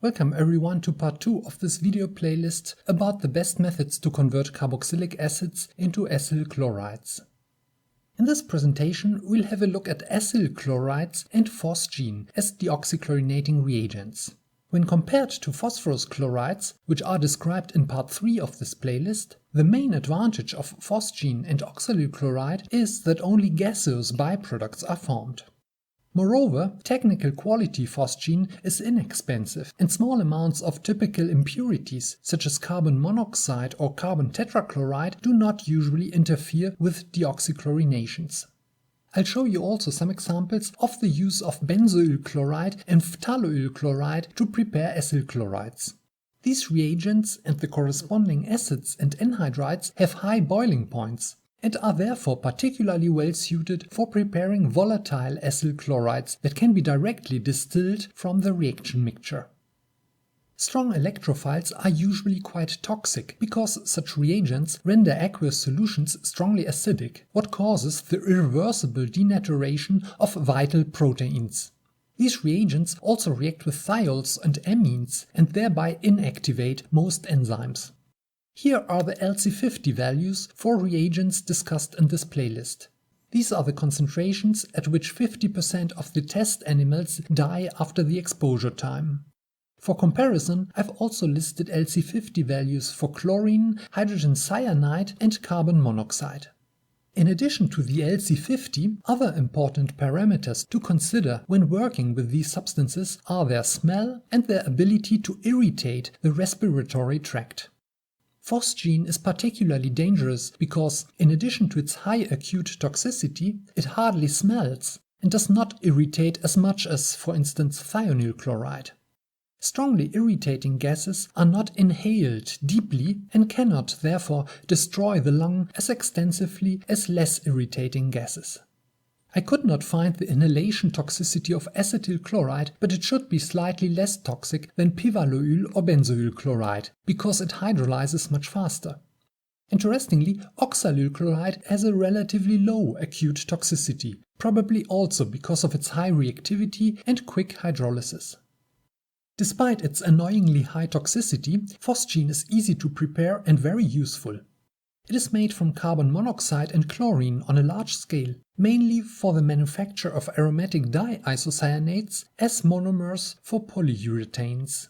Welcome everyone to part 2 of this video playlist about the best methods to convert carboxylic acids into acyl chlorides. In this presentation we'll have a look at acyl chlorides and phosgene as deoxychlorinating reagents. When compared to phosphorus chlorides, which are described in part 3 of this playlist, the main advantage of phosgene and oxalyl chloride is that only gaseous byproducts are formed. Moreover, technical quality phosgene is inexpensive, and small amounts of typical impurities such as carbon monoxide or carbon tetrachloride do not usually interfere with deoxychlorinations. I'll show you also some examples of the use of benzoyl chloride and phtaloyl chloride to prepare acyl chlorides. These reagents and the corresponding acids and anhydrides have high boiling points and are therefore particularly well suited for preparing volatile acyl chlorides that can be directly distilled from the reaction mixture. Strong electrophiles are usually quite toxic because such reagents render aqueous solutions strongly acidic, what causes the irreversible denaturation of vital proteins. These reagents also react with thiols and amines and thereby inactivate most enzymes. Here are the LC50 values for reagents discussed in this playlist. These are the concentrations at which 50% of the test animals die after the exposure time. For comparison, I've also listed LC50 values for chlorine, hydrogen cyanide and carbon monoxide. In addition to the LC50, other important parameters to consider when working with these substances are their smell and their ability to irritate the respiratory tract. Phosgene is particularly dangerous because, in addition to its high acute toxicity, it hardly smells and does not irritate as much as, for instance, thionyl chloride. Strongly irritating gases are not inhaled deeply and cannot, therefore, destroy the lung as extensively as less irritating gases. I could not find the inhalation toxicity of acetyl chloride, but it should be slightly less toxic than pivalulyl or benzoyl chloride, because it hydrolyzes much faster. Interestingly, oxalyl chloride has a relatively low acute toxicity, probably also because of its high reactivity and quick hydrolysis. Despite its annoyingly high toxicity, phosgene is easy to prepare and very useful. It is made from carbon monoxide and chlorine on a large scale, mainly for the manufacture of aromatic diisocyanates as monomers for polyurethanes.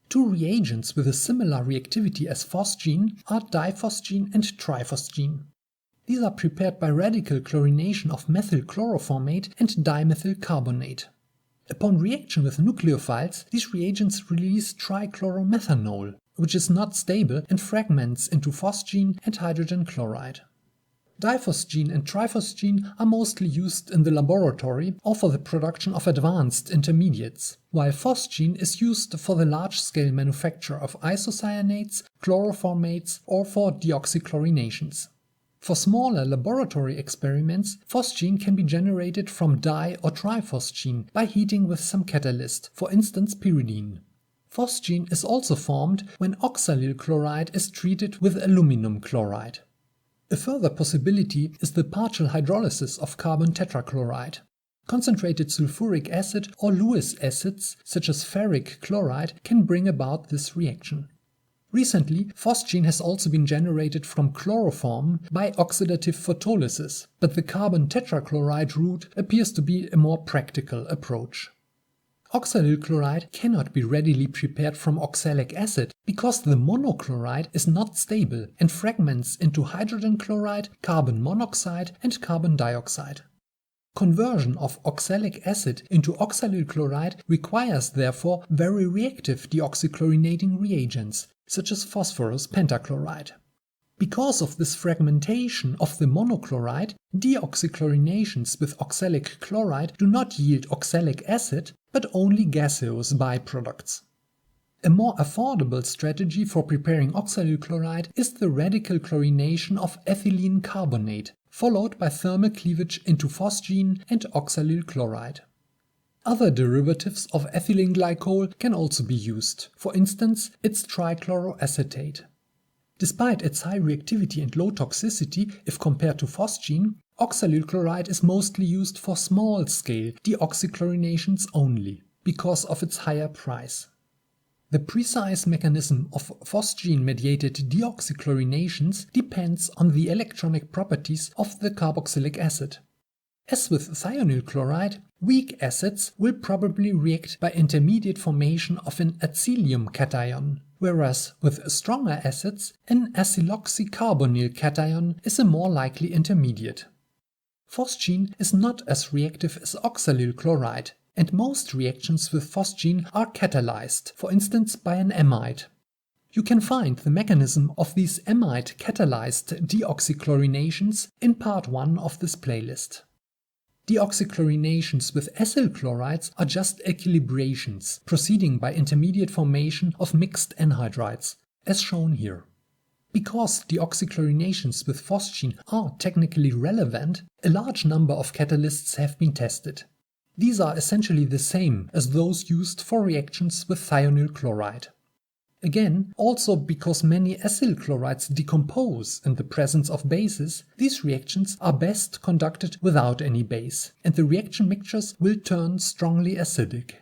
Two reagents with a similar reactivity as phosgene are diphosgene and triphosgene. These are prepared by radical chlorination of methyl chloroformate and dimethyl carbonate. Upon reaction with nucleophiles, these reagents release trichloromethanol, which is not stable and fragments into phosgene and hydrogen chloride. Diphosgene and triphosgene are mostly used in the laboratory or for the production of advanced intermediates, while phosgene is used for the large-scale manufacture of isocyanates, chloroformates or for deoxychlorinations. For smaller laboratory experiments, phosgene can be generated from di- or triphosgene by heating with some catalyst, for instance pyridine. Phosgene is also formed when oxalyl chloride is treated with aluminum chloride. A further possibility is the partial hydrolysis of carbon tetrachloride. Concentrated sulfuric acid or Lewis acids, such as ferric chloride, can bring about this reaction. Recently, phosgene has also been generated from chloroform by oxidative photolysis, but the carbon tetrachloride route appears to be a more practical approach. Oxalyl chloride cannot be readily prepared from oxalic acid because the monochloride is not stable and fragments into hydrogen chloride, carbon monoxide and carbon dioxide. Conversion of oxalic acid into oxalyl chloride requires therefore very reactive deoxychlorinating reagents, such as phosphorus pentachloride. Because of this fragmentation of the monochloride, deoxychlorinations with oxalic chloride do not yield oxalic acid, but only gaseous byproducts. A more affordable strategy for preparing oxalyl chloride is the radical chlorination of ethylene carbonate, followed by thermal cleavage into phosgene and oxalyl chloride. Other derivatives of ethylene glycol can also be used, for instance, its trichloroacetate. Despite its high reactivity and low toxicity if compared to phosgene, oxalyl chloride is mostly used for small-scale deoxychlorinations only, because of its higher price. The precise mechanism of phosgene-mediated deoxychlorinations depends on the electronic properties of the carboxylic acid. As with thionyl chloride, weak acids will probably react by intermediate formation of an acylium cation, whereas with stronger acids, an acyloxycarbonyl cation is a more likely intermediate. Phosgene is not as reactive as oxalyl chloride, and most reactions with phosgene are catalyzed, for instance by an amide. You can find the mechanism of these amide-catalyzed deoxychlorinations in part 1 of this playlist. Deoxychlorinations with acyl chlorides are just equilibrations, proceeding by intermediate formation of mixed anhydrides, as shown here. Because deoxychlorinations with phosgene are technically relevant, a large number of catalysts have been tested. These are essentially the same as those used for reactions with thionyl chloride. Again, also because many acyl chlorides decompose in the presence of bases, these reactions are best conducted without any base, and the reaction mixtures will turn strongly acidic.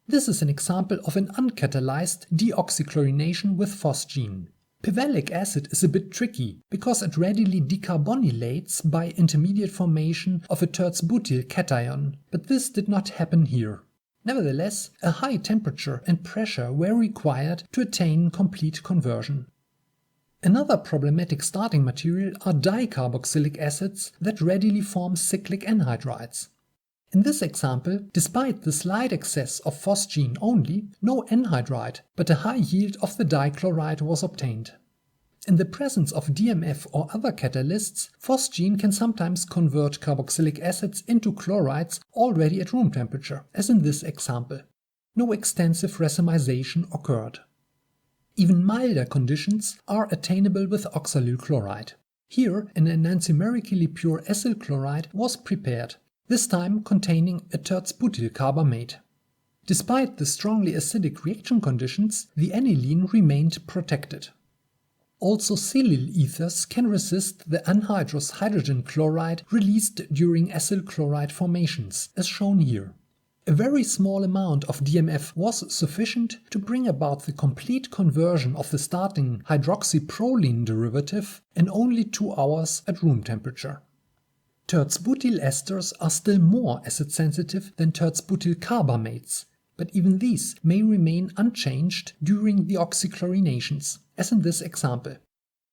This is an example of an uncatalyzed deoxychlorination with phosgene. Pivellic acid is a bit tricky because it readily decarbonylates by intermediate formation of a terz-butyl cation, but this did not happen here. Nevertheless, a high temperature and pressure were required to attain complete conversion. Another problematic starting material are dicarboxylic acids that readily form cyclic anhydrides. In this example, despite the slight excess of phosgene only, no anhydride, but a high yield of the dichloride was obtained. In the presence of DMF or other catalysts, phosgene can sometimes convert carboxylic acids into chlorides already at room temperature, as in this example. No extensive racemization occurred. Even milder conditions are attainable with oxalyl chloride. Here, an enantiomerically pure acyl chloride was prepared, this time containing a terz-butyl carbamate. Despite the strongly acidic reaction conditions, the aniline remained protected. Also, silyl ethers can resist the anhydrous hydrogen chloride released during acyl chloride formations, as shown here. A very small amount of DMF was sufficient to bring about the complete conversion of the starting hydroxyproline derivative in only 2 hours at room temperature. Terz-butyl esters are still more acid-sensitive than terz-butyl carbamates, but even these may remain unchanged during the oxychlorinations, as in this example.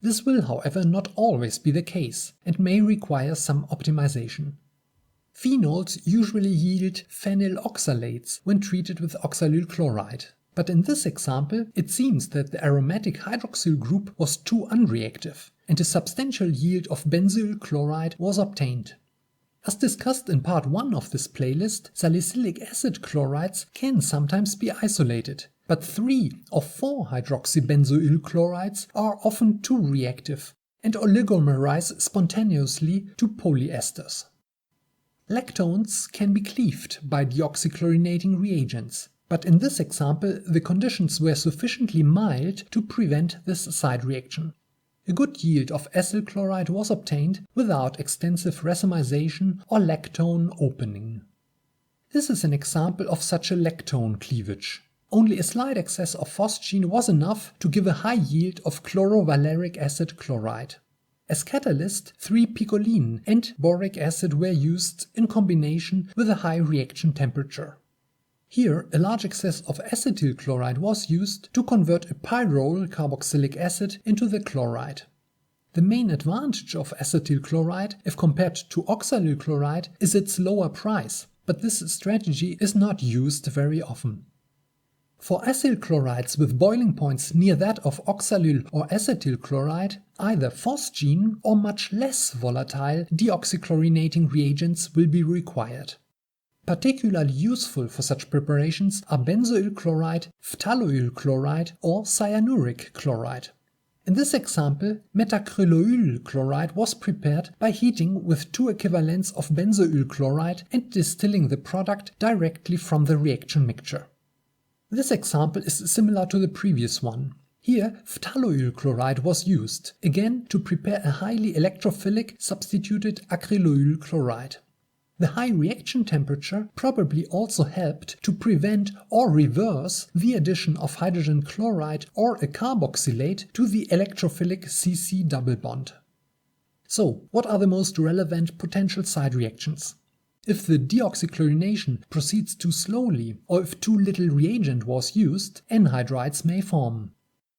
This will, however, not always be the case and may require some optimization. Phenols usually yield phenyl oxalates when treated with oxalyl chloride, but in this example it seems that the aromatic hydroxyl group was too unreactive, and a substantial yield of benzoyl chloride was obtained. As discussed in part 1 of this playlist, salicylic acid chlorides can sometimes be isolated, but 3 or 4 hydroxybenzoyl chlorides are often too reactive and oligomerize spontaneously to polyesters. Lactones can be cleaved by deoxychlorinating reagents, but in this example the conditions were sufficiently mild to prevent this side reaction. A good yield of acyl chloride was obtained without extensive racemization or lactone opening. This is an example of such a lactone cleavage. Only a slight excess of phosgene was enough to give a high yield of chlorovaleric acid chloride. As catalyst, 3-picoline and boric acid were used in combination with a high reaction temperature. Here, a large excess of acetyl chloride was used to convert a pyrrole carboxylic acid into the chloride. The main advantage of acetyl chloride, if compared to oxalyl chloride, is its lower price, but this strategy is not used very often. For acyl chlorides with boiling points near that of oxalyl or acetyl chloride, either phosgene or much less volatile deoxychlorinating reagents will be required. Particularly useful for such preparations are benzoyl chloride, phtaloyl chloride or cyanuric chloride. In this example, metacryloyl chloride was prepared by heating with 2 equivalents of benzoyl chloride and distilling the product directly from the reaction mixture. This example is similar to the previous one. Here, phtaloyl chloride was used, again to prepare a highly electrophilic substituted acryloyl chloride. The high reaction temperature probably also helped to prevent or reverse the addition of hydrogen chloride or a carboxylate to the electrophilic CC double bond. So, what are the most relevant potential side reactions? If the deoxychlorination proceeds too slowly or if too little reagent was used, anhydrides may form.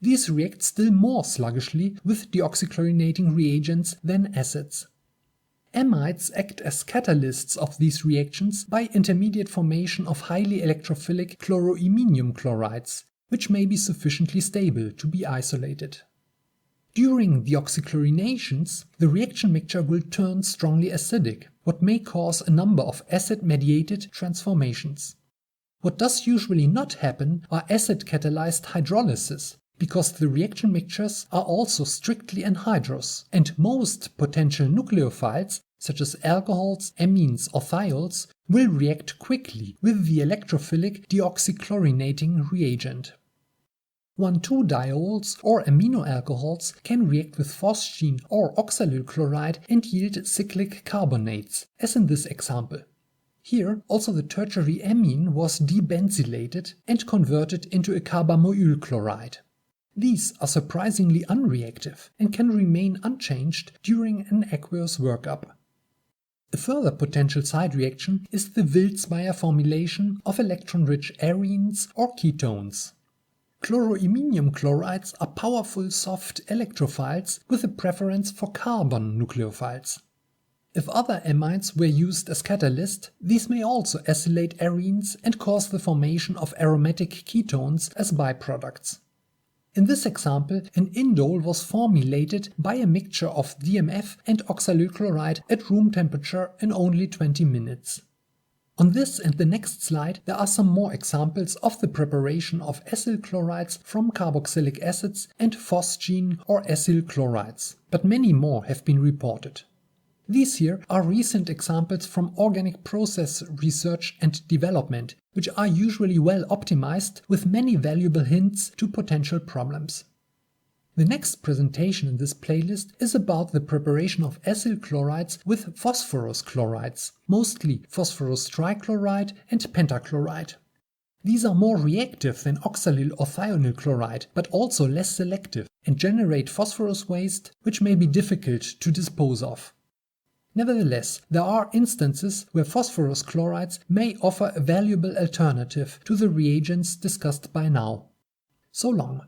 These react still more sluggishly with deoxychlorinating reagents than acids. Amides act as catalysts of these reactions by intermediate formation of highly electrophilic chloroiminium chlorides, which may be sufficiently stable to be isolated. During deoxychlorinations, the reaction mixture will turn strongly acidic, what may cause a number of acid-mediated transformations. What does usually not happen are acid-catalyzed hydrolysis, because the reaction mixtures are also strictly anhydrous, and most potential nucleophiles, such as alcohols, amines or thiols, will react quickly with the electrophilic deoxychlorinating reagent. 1,2-diols or amino alcohols can react with phosgene or oxalyl chloride and yield cyclic carbonates, as in this example. Here, also the tertiary amine was debenzylated and converted into a carbamoyl chloride. These are surprisingly unreactive and can remain unchanged during an aqueous workup. A further potential side reaction is the Wiltzmeier formulation of electron-rich arenes or ketones. Chloroiminium chlorides are powerful soft electrophiles with a preference for carbon nucleophiles. If other amides were used as catalyst, these may also acylate arenes and cause the formation of aromatic ketones as byproducts. In this example, an indole was formulated by a mixture of DMF and oxalyl chloride at room temperature in only 20 minutes. On this and the next slide there are some more examples of the preparation of acyl chlorides from carboxylic acids and phosgene or acyl chlorides, but many more have been reported. These here are recent examples from organic process research and development, which are usually well optimized with many valuable hints to potential problems. The next presentation in this playlist is about the preparation of acyl chlorides with phosphorus chlorides, mostly phosphorus trichloride and pentachloride. These are more reactive than oxalyl or thionyl chloride, but also less selective and generate phosphorus waste, which may be difficult to dispose of. Nevertheless, there are instances where phosphorus chlorides may offer a valuable alternative to the reagents discussed by now. So long.